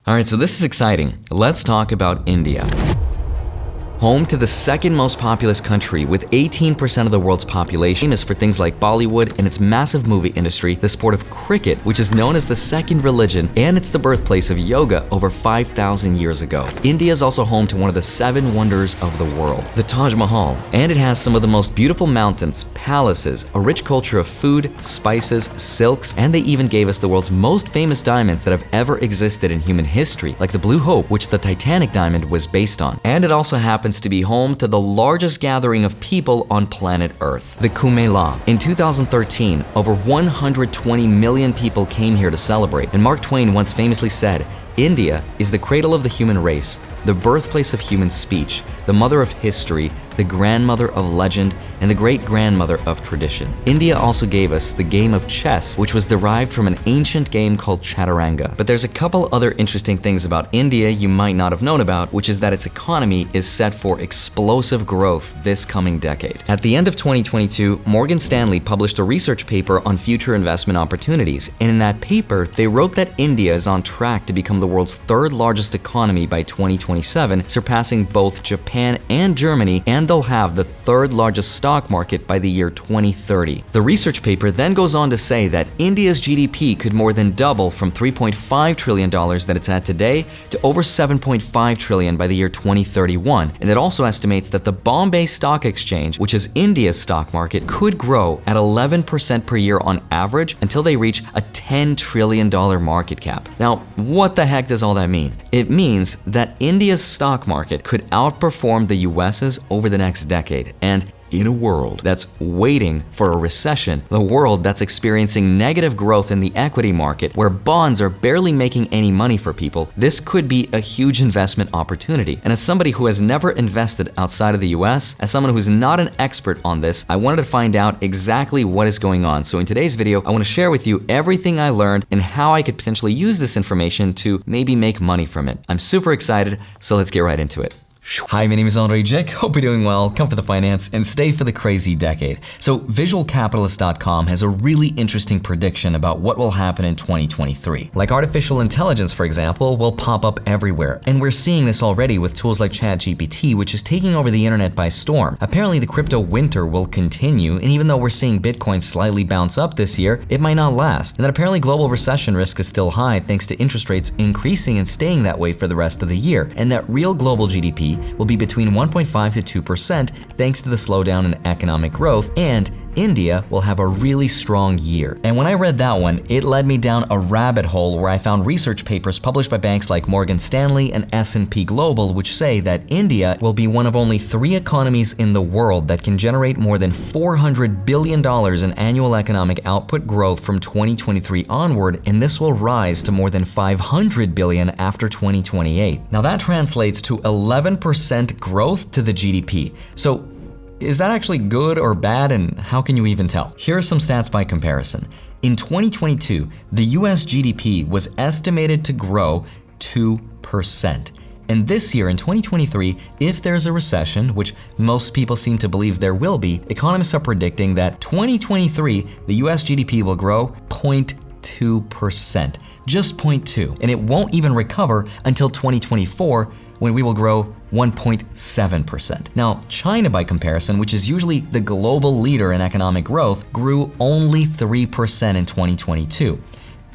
Alright, so this is exciting. Let's talk about India. Home to the second most populous country with 18% of the world's population, famous for things like Bollywood and its massive movie industry, the sport of cricket, which is known as the second religion, and it's the birthplace of yoga over 5,000 years ago. India is also home to one of the 7 wonders of the world, the Taj Mahal, and it has some of the most beautiful mountains, palaces, a rich culture of food, spices, silks, and they even gave us the world's most famous diamonds that have ever existed in human history, like the Blue Hope, which the Titanic diamond was based on. And it also happens to be home to the largest gathering of people on planet Earth, the Kumbh Mela. In 2013, over 120 million people came here to celebrate, and Mark Twain once famously said, "India is the cradle of the human race, the birthplace of human speech, the mother of history, the grandmother of legend, and the great-grandmother of tradition." India also gave us the game of chess, which was derived from an ancient game called Chaturanga. But there's a couple other interesting things about India you might not have known about, which is that its economy is set for explosive growth this coming decade. At the end of 2022, Morgan Stanley published a research paper on future investment opportunities, and in that paper, they wrote that India is on track to become the world's third largest economy by 2027, surpassing both Japan and Germany, and they'll have the third largest stock market by the year 2030. The research paper then goes on to say that India's GDP could more than double from $3.5 trillion that it's at today to over $7.5 trillion by the year 2031. And it also estimates that the Bombay Stock Exchange, which is India's stock market, could grow at 11% per year on average until they reach a $10 trillion market cap. Now, what the heck does all that mean? It means that India's stock market could outperform the US's over the next decade. And in a world that's waiting for a recession, the world that's experiencing negative growth in the equity market, where bonds are barely making any money for people, this could be a huge investment opportunity. And as somebody who has never invested outside of the US, as someone who's not an expert on this, I wanted to find out exactly what is going on. So in today's video, I want to share with you everything I learned and how I could potentially use this information to maybe make money from it. I'm super excited, so let's get right into it. Hi, my name is Andrei Jikh. Hope you're doing well. Come for the finance and stay for the crazy decade. So visualcapitalist.com has a really interesting prediction about what will happen in 2023. Like artificial intelligence, for example, will pop up everywhere. And we're seeing this already with tools like ChatGPT, which is taking over the internet by storm. Apparently the crypto winter will continue, and even though we're seeing Bitcoin slightly bounce up this year, it might not last. And that apparently global recession risk is still high thanks to interest rates increasing and staying that way for the rest of the year. And that real global GDP will be between 1.5 to 2% thanks to the slowdown in economic growth, and India will have a really strong year. And when I read that one, it led me down a rabbit hole where I found research papers published by banks like Morgan Stanley and S&P Global, which say that India will be one of only 3 economies in the world that can generate more than $400 billion in annual economic output growth from 2023 onward, and this will rise to more than $500 billion after 2028. Now that translates to 11% growth to the GDP. So is that actually good or bad, and how can you even tell? Here are some stats by comparison. In 2022, the US GDP was estimated to grow 2%. And this year in 2023, if there's a recession, which most people seem to believe there will be, economists are predicting that 2023, the US GDP will grow 0.2%, just 0.2. And it won't even recover until 2024, when we will grow 1.7%. Now, China, by comparison, which is usually the global leader in economic growth, grew only 3% in 2022.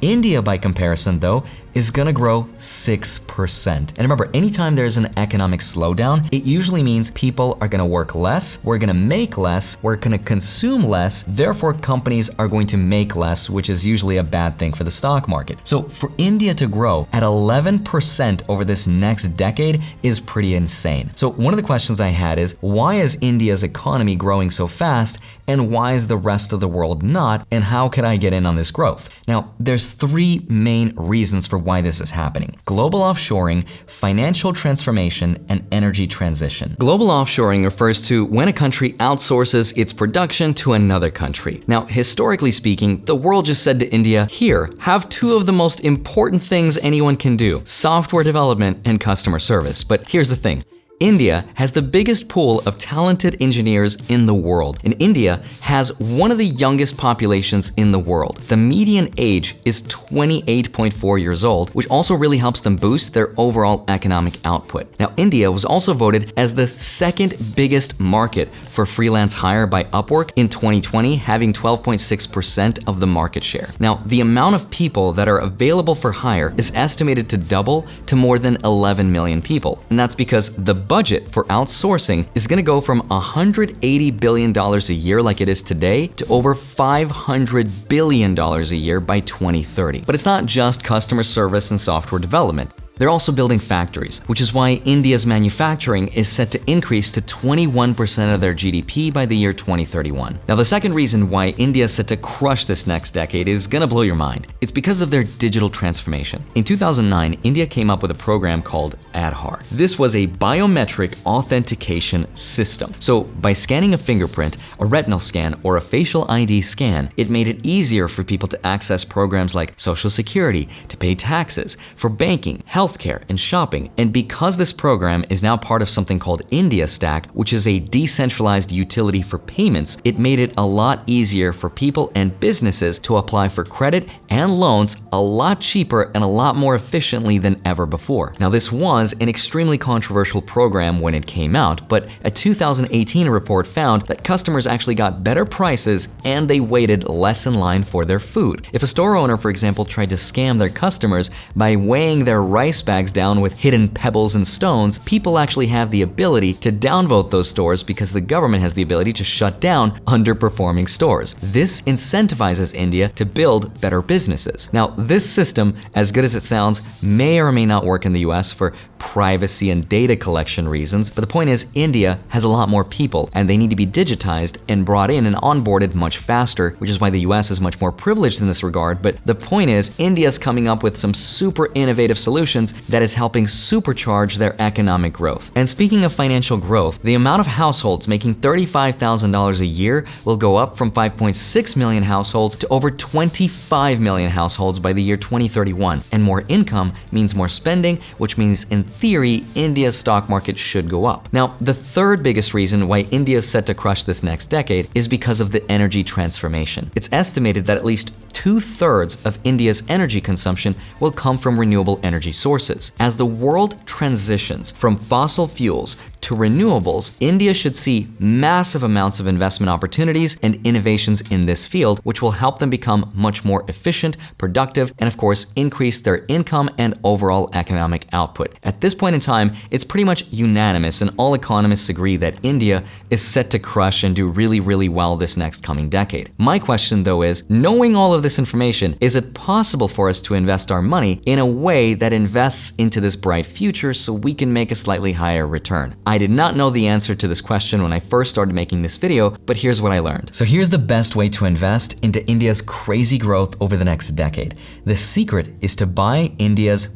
India, by comparison, though, is gonna grow 6%. And remember, anytime there's an economic slowdown, it usually means people are gonna work less, we're gonna make less, we're gonna consume less, therefore companies are going to make less, which is usually a bad thing for the stock market. So for India to grow at 11% over this next decade is pretty insane. So one of the questions I had is, why is India's economy growing so fast, and why is the rest of the world not, and how can I get in on this growth? Now, there's 3 main reasons for why this is happening: global offshoring, financial transformation, and energy transition. Global offshoring refers to when a country outsources its production to another country. Now, historically speaking, the world just said to India, here, have 2 of the most important things anyone can do: software development and customer service. But here's the thing. India has the biggest pool of talented engineers in the world, and India has one of the youngest populations in the world. The median age is 28.4 years old, which also really helps them boost their overall economic output. Now, India was also voted as the second biggest market for freelance hire by Upwork in 2020, having 12.6% of the market share. Now, the amount of people that are available for hire is estimated to double to more than 11 million people, and that's because the budget for outsourcing is going to go from $180 billion a year like it is today to over $500 billion a year by 2030. But it's not just customer service and software development. They're also building factories, which is why India's manufacturing is set to increase to 21% of their GDP by the year 2031. Now, the second reason why India is set to crush this next decade is gonna blow your mind. It's because of their digital transformation. In 2009, India came up with a program called Aadhaar. This was a biometric authentication system. So by scanning a fingerprint, a retinal scan, or a facial ID scan, it made it easier for people to access programs like Social Security, to pay taxes, for banking, healthcare, and shopping. And because this program is now part of something called India Stack, which is a decentralized utility for payments, it made it a lot easier for people and businesses to apply for credit and loans a lot cheaper and a lot more efficiently than ever before. Now, this was an extremely controversial program when it came out, but a 2018 report found that customers actually got better prices and they waited less in line for their food. If a store owner, for example, tried to scam their customers by weighing their rice bags down with hidden pebbles and stones, people actually have the ability to downvote those stores because the government has the ability to shut down underperforming stores. This incentivizes India to build better businesses. Now, this system, as good as it sounds, may or may not work in the US for privacy and data collection reasons, but the point is India has a lot more people and they need to be digitized and brought in and onboarded much faster, which is why the US is much more privileged in this regard. But the point is India's coming up with some super innovative solutions that is helping supercharge their economic growth. And speaking of financial growth, the amount of households making $35,000 a year will go up from 5.6 million households to over 25 million households by the year 2031. And more income means more spending, which means in theory, India's stock market should go up. Now, the third biggest reason why India is set to crush this next decade is because of the energy transformation. It's estimated that at least 2/3 of India's energy consumption will come from renewable energy sources. As the world transitions from fossil fuels to renewables, India should see massive amounts of investment opportunities and innovations in this field, which will help them become much more efficient, productive, and of course, increase their income and overall economic output. At this point in time, it's pretty much unanimous and all economists agree that India is set to crush and do really, really well this next coming decade. My question though is, knowing all of this information, is it possible for us to invest our money in a way that invests into this bright future so we can make a slightly higher return? I did not know the answer to this question when I first started making this video, but here's what I learned. So here's the best way to invest into India's crazy growth over the next decade. The secret is to buy India's,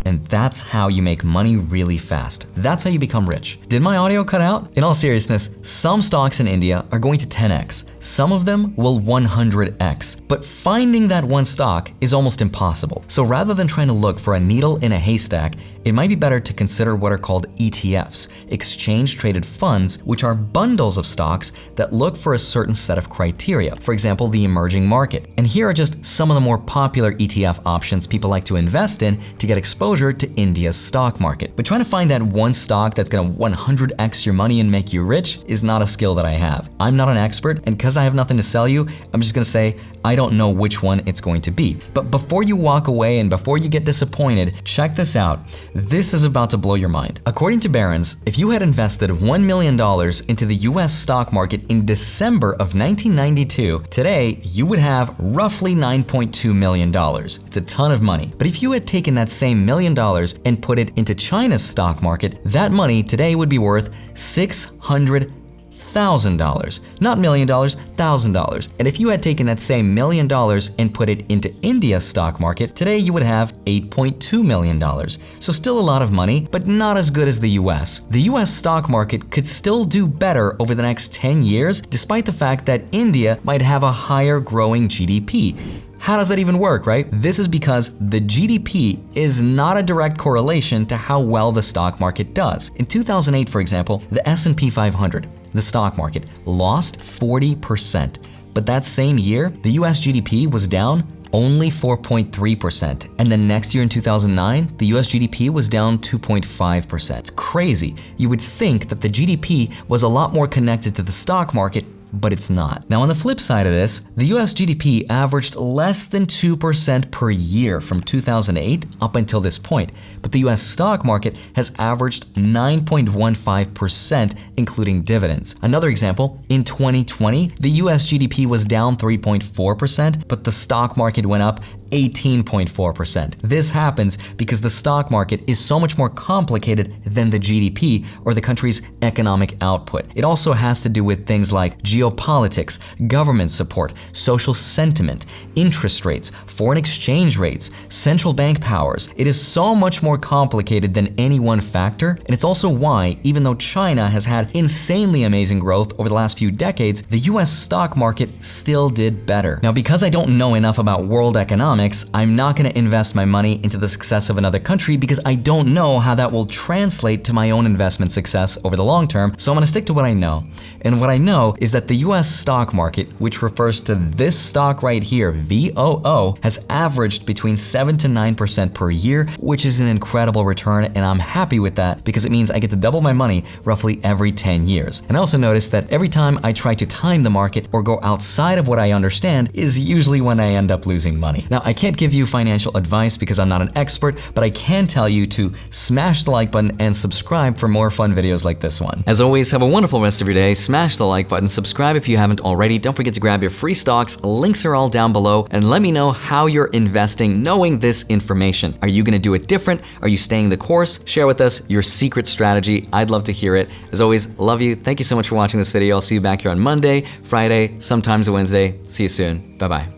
and that's how you make money really fast. That's how you become rich. Did my audio cut out? In all seriousness, some stocks in India are going to 10x. Some of them will 100x. But finding that one stock is almost impossible. So rather than trying to look for a needle in a haystack, it might be better to consider what are called ETFs, exchange-traded funds, which are bundles of stocks that look for a certain set of criteria. For example, the emerging market. And here are just some of the more popular ETF options people like to invest in to get exposure to India's stock market. But trying to find that one stock that's gonna 100x your money and make you rich is not a skill that I have. I'm not an expert, and because I have nothing to sell you, I'm just gonna say I don't know which one it's going to be. But before you walk away and before you get disappointed, check this out. This is about to blow your mind. According to Barron's, if you had invested $1 million into the US stock market in December of 1992, today you would have roughly $9.2 million. It's a ton of money. But if you had taken that same $1 million and put it into China's stock market, that money today would be worth $600,000. Not $1 million, $1,000. And if you had taken that same $1 million and put it into India's stock market, today you would have $8.2 million. So still a lot of money, but not as good as the US. The US stock market could still do better over the next 10 years, despite the fact that India might have a higher growing GDP. How does that even work, right? This is because the GDP is not a direct correlation to how well the stock market does. In 2008, for example, the S&P 500, the stock market, lost 40%. But that same year, the US GDP was down only 4.3%. And then next year in 2009, the US GDP was down 2.5%. It's crazy. You would think that the GDP was a lot more connected to the stock market, but it's not. Now on the flip side of this, the US GDP averaged less than 2% per year from 2008 up until this point, but the US stock market has averaged 9.15%, including dividends. Another example, in 2020, the US GDP was down 3.4%, but the stock market went up 18.4%. This happens because the stock market is so much more complicated than the GDP or the country's economic output. It also has to do with things like geopolitics, government support, social sentiment, interest rates, foreign exchange rates, central bank powers. It is so much more complicated than any one factor, and it's also why, even though China has had insanely amazing growth over the last few decades, the US stock market still did better. Now, because I don't know enough about world economics, I'm not going to invest my money into the success of another country because I don't know how that will translate to my own investment success over the long term, so I'm going to stick to what I know. And what I know is that the US stock market, which refers to this stock right here, VOO, has averaged between 7 to 9% per year, which is an incredible return, and I'm happy with that because it means I get to double my money roughly every 10 years. And I also noticed that every time I try to time the market or go outside of what I understand is usually when I end up losing money. Now, I can't give you financial advice because I'm not an expert, but I can tell you to smash the like button and subscribe for more fun videos like this one. As always, have a wonderful rest of your day. Smash the like button, subscribe if you haven't already. Don't forget to grab your free stocks. Links are all down below, and let me know how you're investing knowing this information. Are you going to do it different? Are you staying the course? Share with us your secret strategy. I'd love to hear it. As always, love you. Thank you so much for watching this video. I'll see you back here on Monday, Friday, sometimes Wednesday. See you soon. Bye-bye.